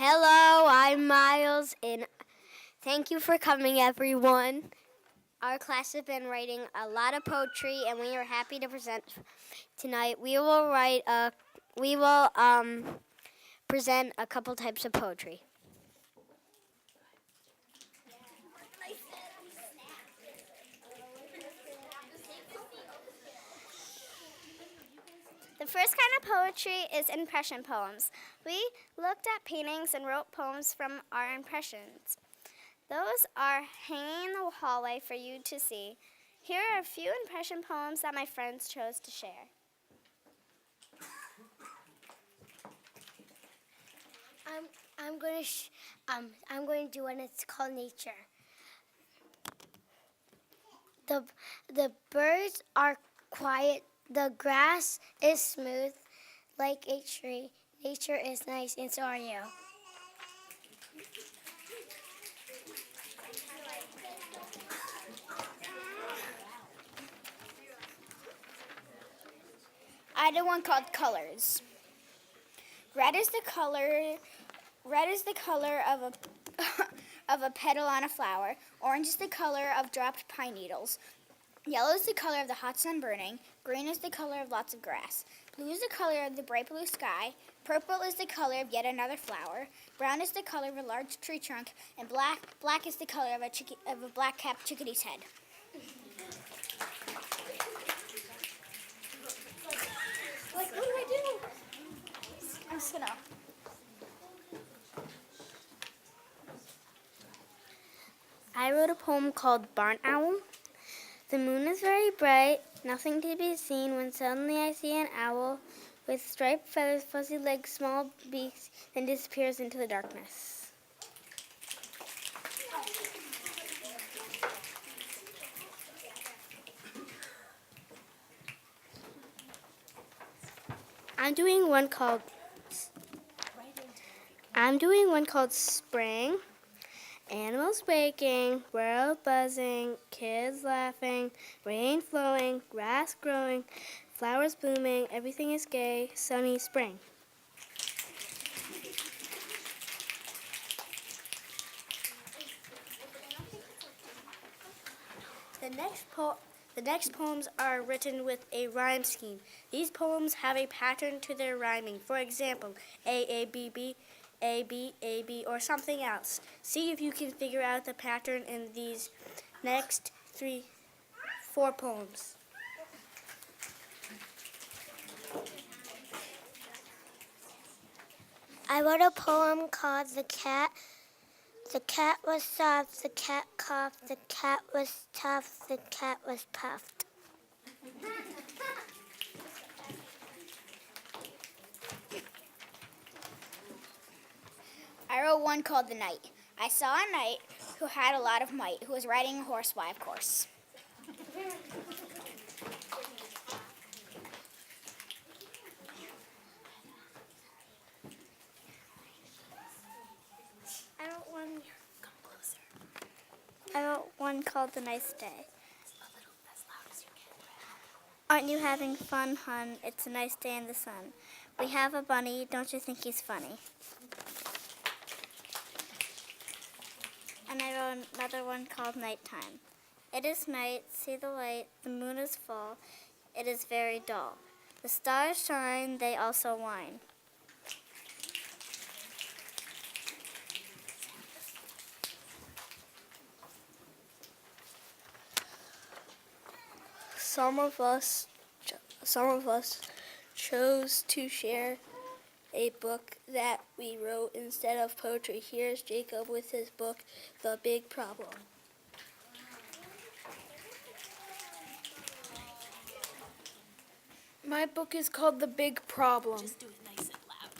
Hello, I'm Miles, and thank you for coming, everyone. Our class has been writing a lot of poetry, and we are happy to present tonight. We will present a couple types of poetry. The first kind of poetry is impression poems. We looked at paintings and wrote poems from our impressions. Those are hanging in the hallway for you to see. Here are a few impression poems that my friends chose to share. I'm going to do one. It's called Nature. The birds are quiet. The grass is smooth like a tree. Nature is nice, and so are you. I did one called Colors. Red is the color of a of a petal on a flower. Orange is the color of dropped pine needles. Yellow is the color of the hot sun burning. Green is the color of lots of grass. Blue is the color of the bright blue sky. Purple is the color of yet another flower. Brown is the color of a large tree trunk. And black is the color of a black-capped chickadee's head. What do I do? I'm just gonna. I wrote a poem called Barn Owl. The moon is very bright, nothing to be seen, when suddenly I see an owl with striped feathers, fuzzy legs, small beaks, then disappears into the darkness. I'm doing one called Spring. Animals waking, world buzzing, kids laughing, rain flowing, grass growing, flowers blooming, everything is gay, sunny spring. The next poems are written with a rhyme scheme. These poems have a pattern to their rhyming. For example, A, B, B, A, B, or something else. See if you can figure out the pattern in these next 4 poems. I wrote a poem called The Cat. The cat was soft, the cat coughed, the cat was tough, the cat was puffed. I wrote one called The Knight. I saw a knight who had a lot of might, who was riding a horse. Why, of course. I wrote one called The Nice Day. Aren't you having fun, hun? It's a nice day in the sun. We have a bunny, don't you think he's funny? And I wrote another one called Nighttime. It is night, see the light, the moon is full, it is very dull. The stars shine, they also whine. Some of us chose to share a book that we wrote instead of poetry. Here's Jacob with his book, The Big Problem. My book is called The Big Problem. Just do it nice and loud.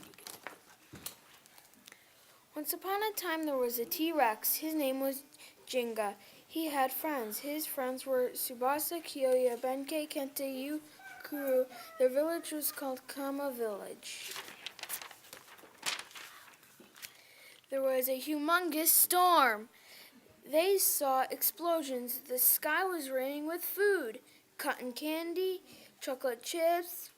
Once upon a time there was a T-Rex. His name was Jenga. He had friends. His friends were Subasa, Kyoya, Benkei, Kente, Kuru. Their village was called Kama Village. There was a humongous storm. They saw explosions. The sky was raining with food, cotton candy, chocolate chips,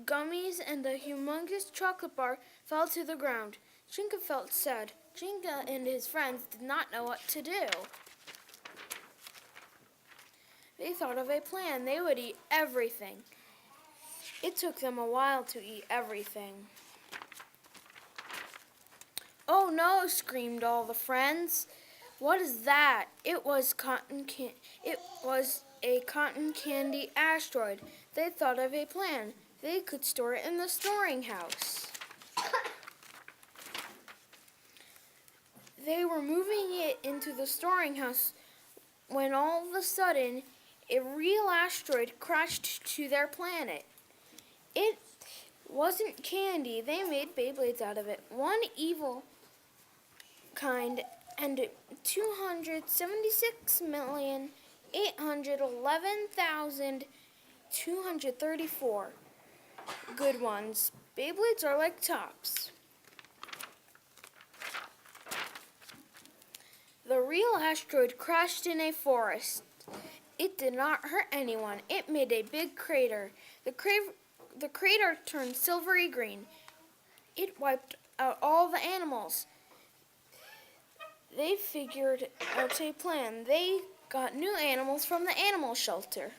gummies, and the humongous chocolate bar fell to the ground. Jinga felt sad. Jinga and his friends did not know what to do. They thought of a plan. They would eat everything. It took them a while to eat everything. "Oh no," screamed all the friends. "What is that?" It was a cotton candy asteroid. They thought of a plan. They could store it in the storing house. They were moving it into the storing house when all of a sudden a real asteroid crashed to their planet. It wasn't candy. They made Beyblades out of it. One evil kind and 276,811,234 good ones. Beyblades are like tops. The real asteroid crashed in a forest. It did not hurt anyone. It made a big crater. The crater turned silvery green. It wiped out all the animals. They figured out a plan. They got new animals from the animal shelter.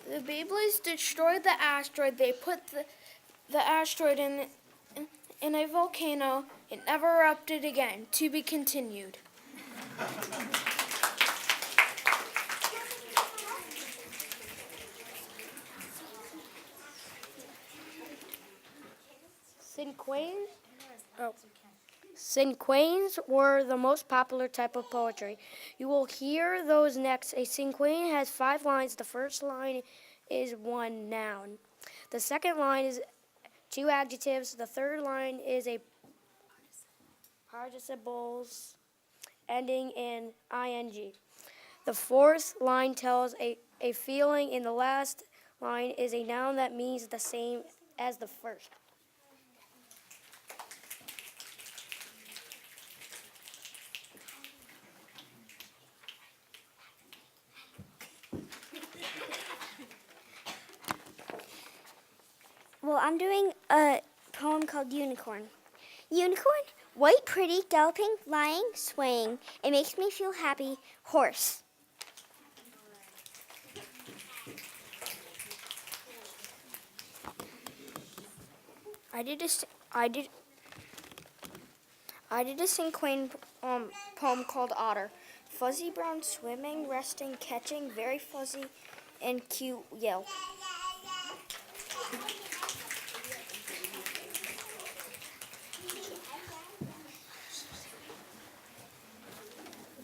The Beyblades destroyed the asteroid. They put the asteroid in a volcano. It never erupted again. To be continued. Cinquains were the most popular type of poetry. You will hear those next. A cinquain has 5 lines. The first line is one noun. The second line is 2 adjectives. The third line is a participles ending in ing. The fourth line tells a feeling, and the last line is a noun that means the same as the first. Well, I'm doing a poem called Unicorn. Unicorn, white, pretty, galloping, lying, swaying. It makes me feel happy. Horse. I did a cinquain poem called Otter. Fuzzy brown swimming, resting, catching, very fuzzy and cute yelp.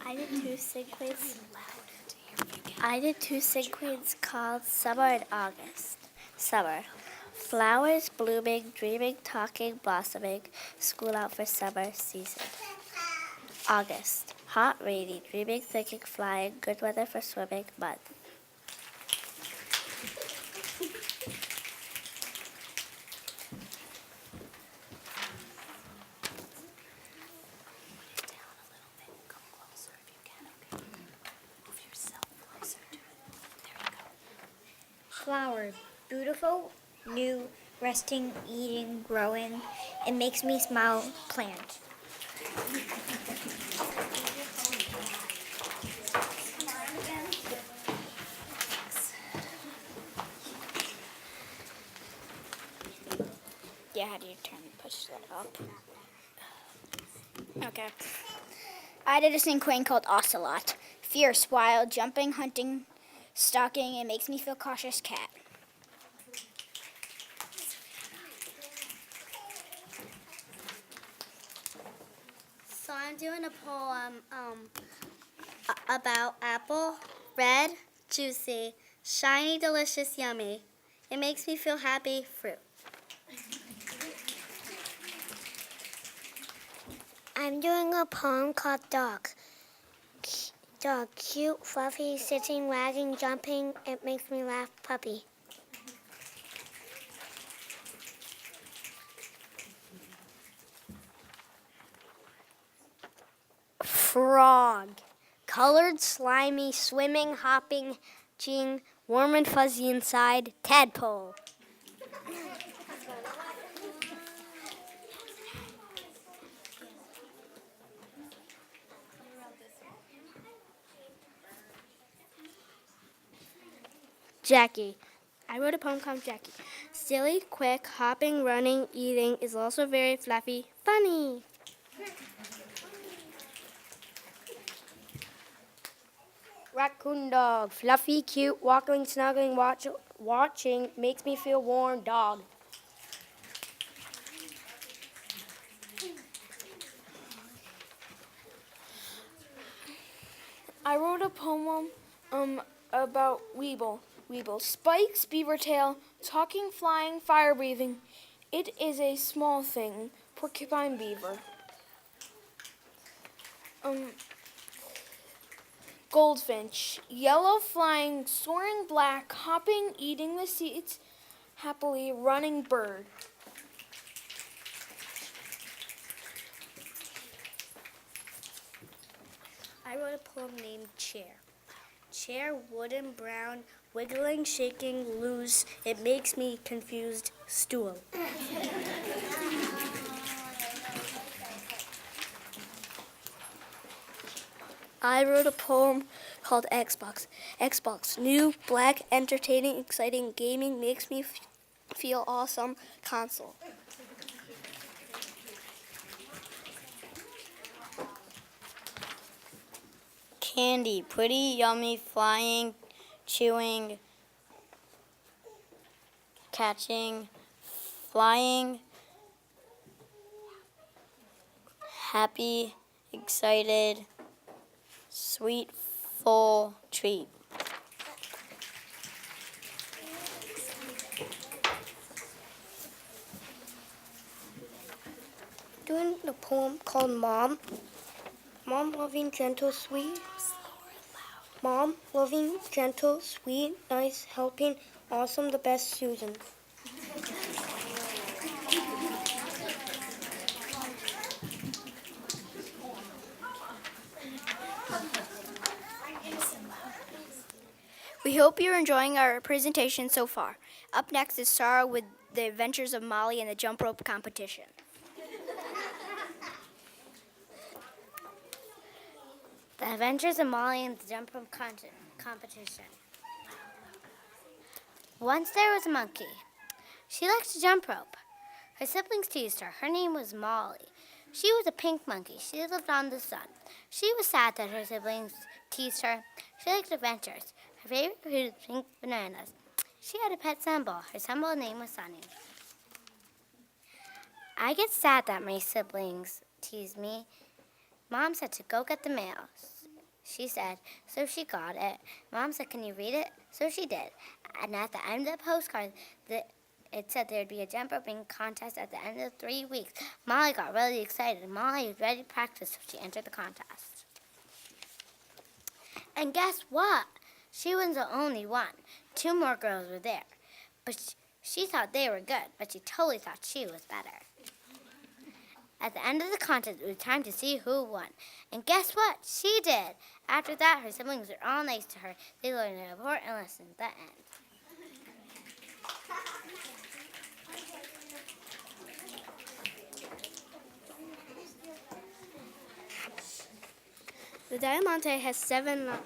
I did two cinquains called Summer and August. Summer. Flowers blooming, dreaming, talking, blossoming. School out for summer season. August. Hot, rainy, dreaming, thinking, flying. Good weather for swimming. Month. Flower, beautiful, new, resting, eating, growing. It makes me smile. Plant. Yeah, how do you push that up? Okay. I did a cinquain called Ocelot. Fierce, wild, jumping, hunting, stalking. It makes me feel cautious. Cat. So I'm doing a poem about apple, red, juicy, shiny, delicious, yummy. It makes me feel happy. Fruit. I'm doing a poem called Dog. Dog, cute, fluffy, sitting, wagging, jumping. It makes me laugh. Puppy. Frog. Colored, slimy, swimming, hopping, ching, Warm and fuzzy inside, tadpole. Jackie. I wrote a poem called Jackie. Silly, quick, hopping, running, eating is also very fluffy, funny. Raccoon dog. Fluffy, cute, walking, snuggling, watching, makes me feel warm, dog. I wrote a poem about Weeble. Weeble. Spikes, beaver tail, talking, flying, fire breathing. It is a small thing, porcupine beaver. Goldfinch. Yellow, flying, soaring black, hopping, eating the seeds, happily running bird. I wrote a poem named Chair. Chair, wooden, brown, wiggling, shaking, loose. It makes me confused. Stool. I wrote a poem called Xbox. Xbox, new, black, entertaining, exciting, gaming, makes me feel awesome. Console. Candy, pretty, yummy, flying, chewing, catching, flying, happy, excited, sweet, full treat. Doing a poem called Mom. Mom, loving, gentle, sweet. Mom, loving, gentle, sweet, nice, helping, awesome, the best, Susan. We hope you're enjoying our presentation so far. Up next is Sarah with the adventures of Molly in the jump rope competition. The Adventures of Molly and the Jump Rope Competition. Once there was a monkey. She liked to jump rope. Her siblings teased her. Her name was Molly. She was a pink monkey. She lived on the sun. She was sad that her siblings teased her. She liked adventures. Her favorite food was pink bananas. She had a pet symbol. Her symbol name was Sunny. I get sad that my siblings tease me. Mom said to go get the mail. She said, so she got it. Mom said, can you read it? So she did. And at the end of the postcard, it said there'd be a jump roping contest at the end of 3 weeks. Molly got really excited. Molly was ready to practice, so she entered the contest. And guess what? She was the only one. 2 more girls were there. But she thought they were good, but she totally thought she was better. At the end of the contest, it was time to see who won. And guess what? She did. After that, her siblings were all nice to her. They learned an important lesson at the end. The Diamante has 7 lines.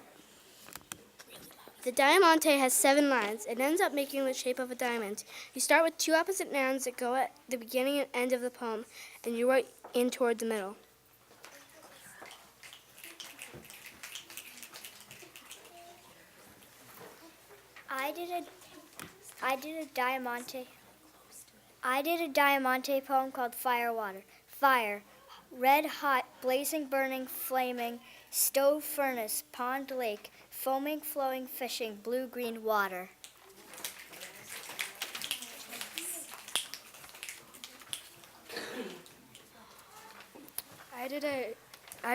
The Diamante has 7 lines. It ends up making the shape of a diamond. You start with 2 opposite nouns that go at the beginning and end of the poem, and you write in toward the middle. I did a Diamante poem called Fire Water. Fire, red hot, blazing, burning, flaming, stove, furnace, pond, lake, foaming, flowing, fishing, blue-green water. I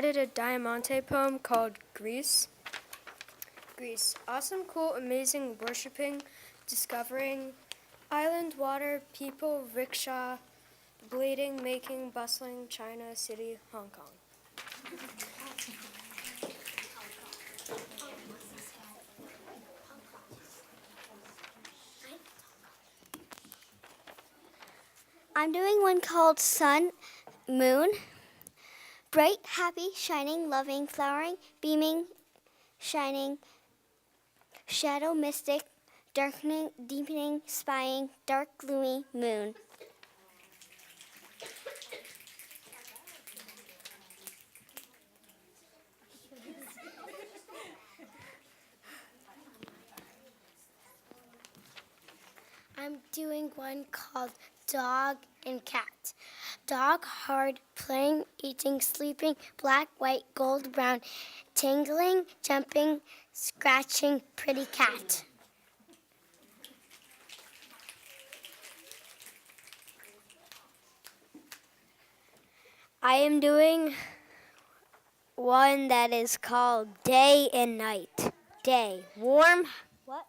did a Diamante poem called Greece. Greece, awesome, cool, amazing, worshiping, discovering, island, water, people, rickshaw, bleeding, making, bustling, China, city, Hong Kong. I'm doing one called Sun, Moon. Bright, happy, shining, loving, flowering, beaming, shining, shadow, mystic, darkening, deepening, spying, dark, gloomy, moon. I'm doing one called Dog and Cat. Dog, hard, playing, eating, sleeping, black, white, gold, brown, tingling, jumping, scratching, pretty cat. I am doing one that is called Day and Night. Day, warm. What?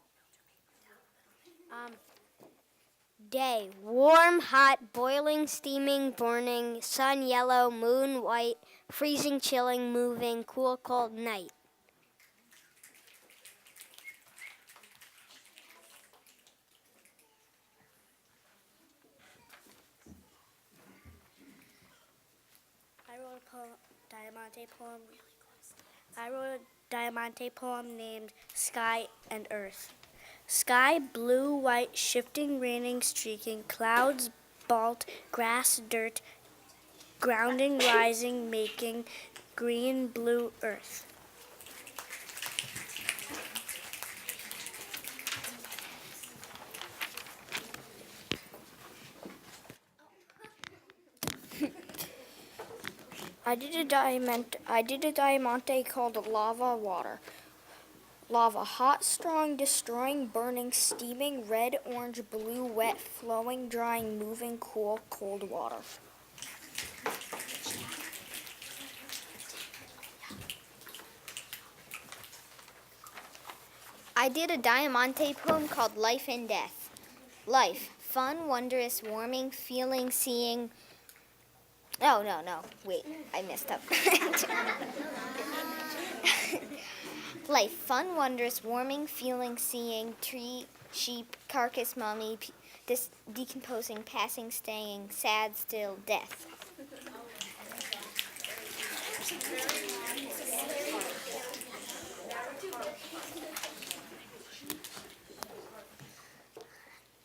Day, warm, hot, boiling, steaming, burning, sun yellow, moon white, freezing, chilling, moving, cool, cold, night. I wrote a Diamante poem. I wrote a Diamante poem named Sky and Earth. Sky, blue, white, shifting, raining, streaking, clouds, balt, grass, dirt, grounding, rising, making, green, blue, earth. I did a diamante called Lava Water. Lava, hot, strong, destroying, burning, steaming, red, orange, blue, wet, flowing, drying, moving, cool, cold water. I did a Diamante poem called Life and Death. Life, fun, wondrous, warming, feeling, seeing. Oh, no, wait, I messed up. Life, fun, wondrous, warming, feeling, seeing, tree, sheep, carcass, mummy, decomposing, passing, staying, sad, still, death.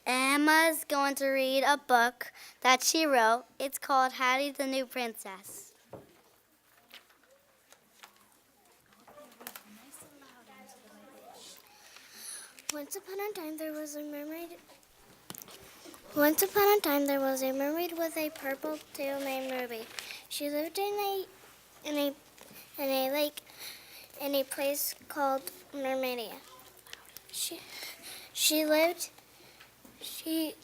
Emma's going to read a book that she wrote. It's called Hattie the New Princess. Once upon a time there was a mermaid. Once upon a time there was a mermaid with a purple tail named Ruby. She lived in a lake in a place called Mermaidia. She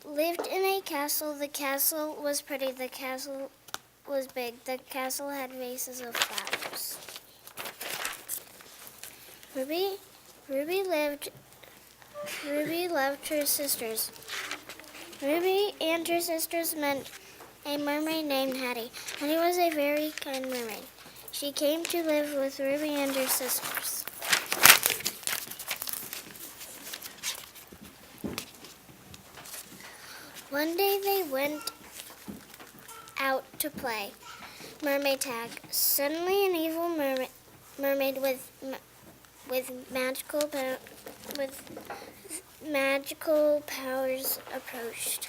lived in a castle. The castle was pretty. The castle was big. The castle had vases of flowers. Ruby loved her sisters. Ruby and her sisters met a mermaid named Hattie. Hattie was a very kind mermaid. She came to live with Ruby and her sisters. One day they went out to play mermaid tag. Suddenly an evil mermaid with magical powers approached.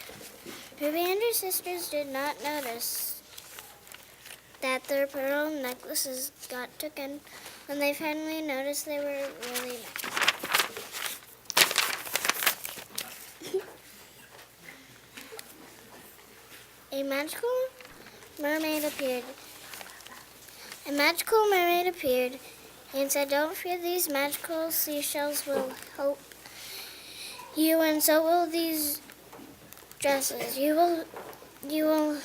Ruby and her sisters did not notice that their pearl necklaces got taken. When they finally noticed, they were really mad. A magical mermaid appeared and said, "Don't fear, these magical seashells will help you, and so will these dresses. You will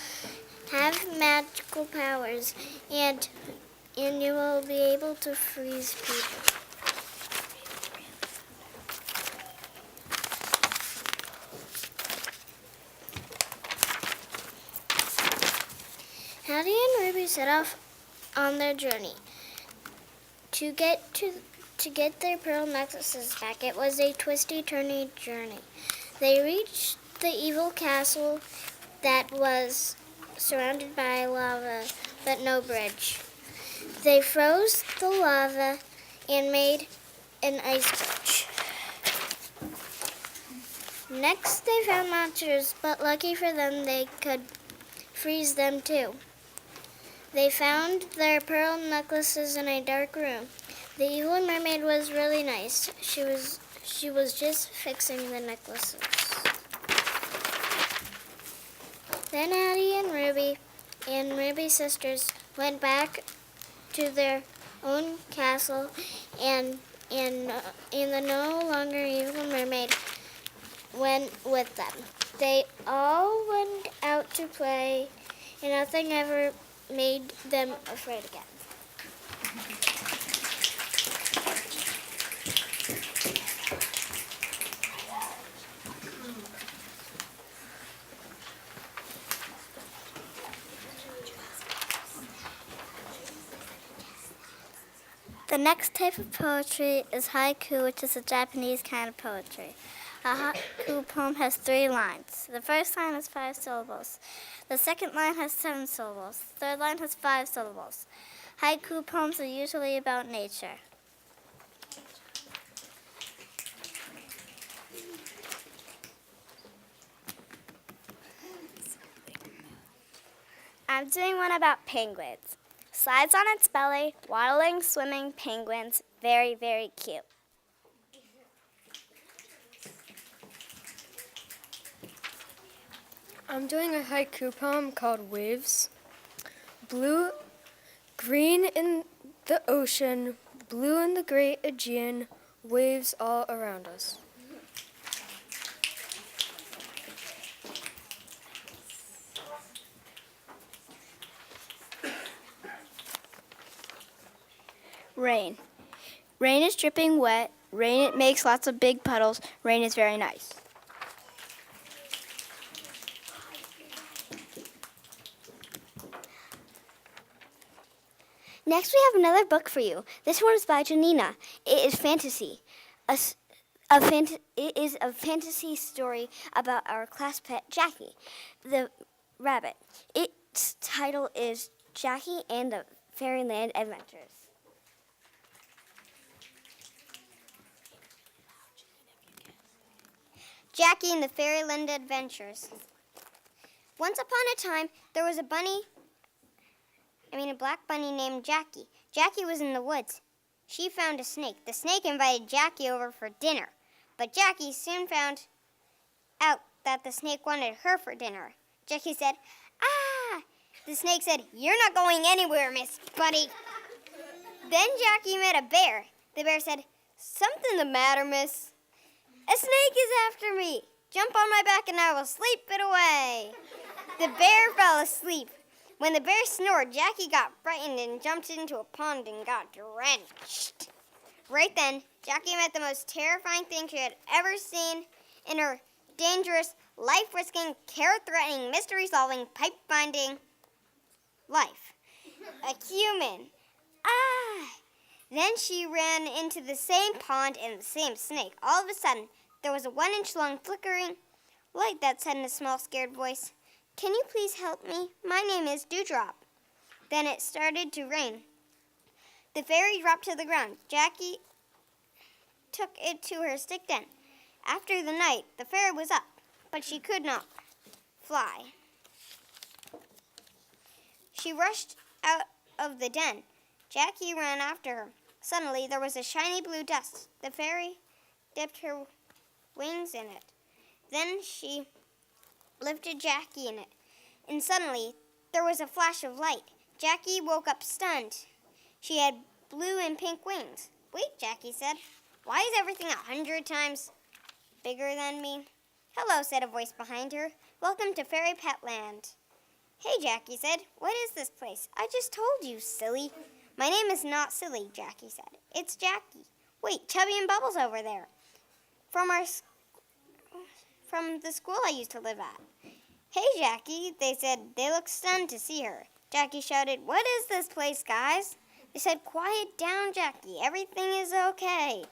have magical powers, and you will be able to freeze people." Hattie and Ruby set off on their journey to get their pearl necklaces back. It was a twisty, turny journey. They reached the evil castle that was surrounded by lava, but no bridge. They froze the lava and made an ice bridge. Next, they found monsters, but lucky for them, they could freeze them too. They found their pearl necklaces in a dark room. The evil mermaid was really nice. She was just fixing the necklaces. Then Addie and Ruby's sisters went back to their own castle, and the no longer evil mermaid went with them. They all went out to play, and nothing ever made them afraid again. The next type of poetry is haiku, which is a Japanese kind of poetry. A haiku poem has 3 lines. The first line has 5 syllables. The second line has 7 syllables. The third line has 5 syllables. Haiku poems are usually about nature. I'm doing one about penguins. Slides on its belly, waddling, swimming penguins, very, very cute. I'm doing a haiku poem called Waves. Blue, green in the ocean, blue in the great Aegean, waves all around us. Rain. Rain is dripping wet. Rain, it makes lots of big puddles. Rain is very nice. Next, we have another book for you. This one is by Janina. It is fantasy. It is a fantasy story about our class pet, Jackie, the rabbit. Its title is Jackie and the Fairyland Adventures. Jackie and the Fairyland Adventures. Once upon a time, there was a black bunny named Jackie. Jackie was in the woods. She found a snake. The snake invited Jackie over for dinner, but Jackie soon found out that the snake wanted her for dinner. Jackie said, "Ah!" The snake said, "You're not going anywhere, Miss Bunny." Then Jackie met a bear. The bear said, "Something the matter, miss? A snake is after me. Jump on my back and I will sleep it away." The bear fell asleep. When the bear snored, Jackie got frightened and jumped into a pond and got drenched. Right then, Jackie met the most terrifying thing she had ever seen in her dangerous, life-risking, care-threatening, mystery-solving, pipe-finding life. A human. Ah! Then she ran into the same pond and the same snake. All of a sudden, there was a 1-inch long flickering light that said in a small, scared voice, "Can you please help me? My name is Dewdrop." Then it started to rain. The fairy dropped to the ground. Jackie took it to her stick den. After the night, the fairy was up, but she could not fly. She rushed out of the den. Jackie ran after her. Suddenly, there was a shiny blue dust. The fairy dipped her wings in it. Then she lifted Jackie in it, and suddenly there was a flash of light. Jackie woke up stunned. She had blue and pink wings. "Wait," Jackie said. "Why is everything 100 times bigger than me?" "Hello," said a voice behind her. "Welcome to Fairy Pet Land." "Hey," Jackie said. "What is this place?" "I just told you, silly." "My name is not Silly," Jackie said. "It's Jackie." "Wait, Chubby and Bubbles over there. From the school I used to live at." "Hey, Jackie," they said. They looked stunned to see her. Jackie shouted, "What is this place, guys?" They said, "Quiet down, Jackie. Everything is okay."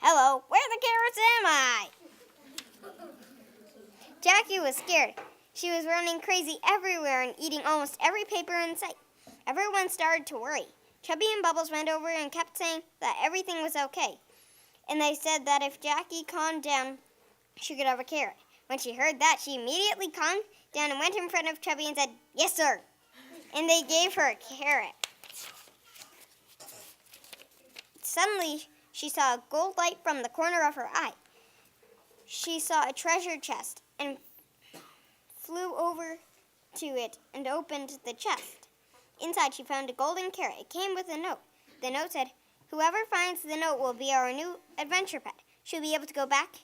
"Hello, where the carrots am I?" Jackie was scared. She was running crazy everywhere and eating almost every paper in sight. Everyone started to worry. Chubby and Bubbles went over and kept saying that everything was okay. And they said that if Jackie calmed down, she could have a carrot. When she heard that, she immediately calmed down and went in front of Chubby and said, "Yes, sir." And they gave her a carrot. Suddenly, she saw a gold light from the corner of her eye. She saw a treasure chest and flew over to it and opened the chest. Inside, she found a golden carrot. It came with a note. The note said, "Whoever finds the note will be our new adventure pet. She'll be able to go back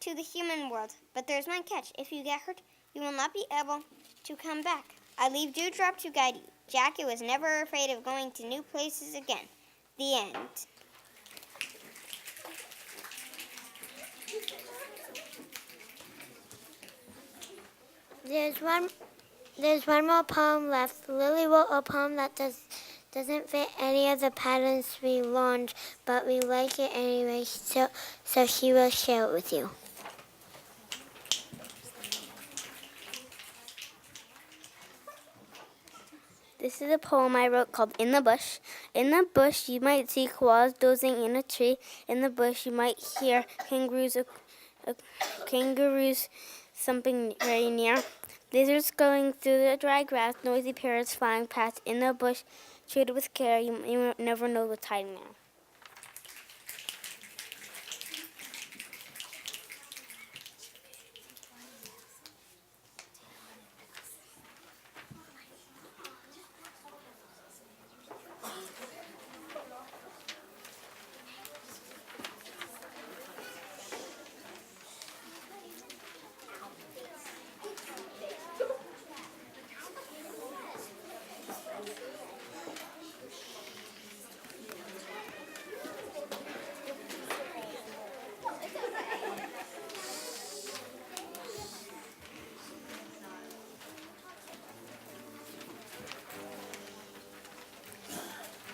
to the human world. But there's one catch. If you get hurt, you will not be able to come back. I leave Dewdrop to guide you." Jackie was never afraid of going to new places again. The end. There's one more poem left. Lily wrote a poem that doesn't fit any of the patterns we learned, but we like it anyway, so she will share it with you. This is a poem I wrote called In the Bush. In the bush, you might see koalas dozing in a tree. In the bush, you might hear kangaroos thumping very near. Lizards going through the dry grass, noisy parrots flying past. In the bush, treated with care, you never know what's hiding there.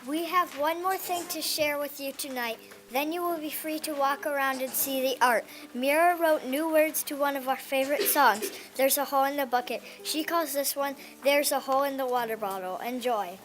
We have one more thing to share with you tonight. Then you will be free to walk around and see the art. Mira wrote new words to one of our favorite songs, There's a Hole in the Bucket. She calls this one, There's a Hole in the Water Bottle. Enjoy.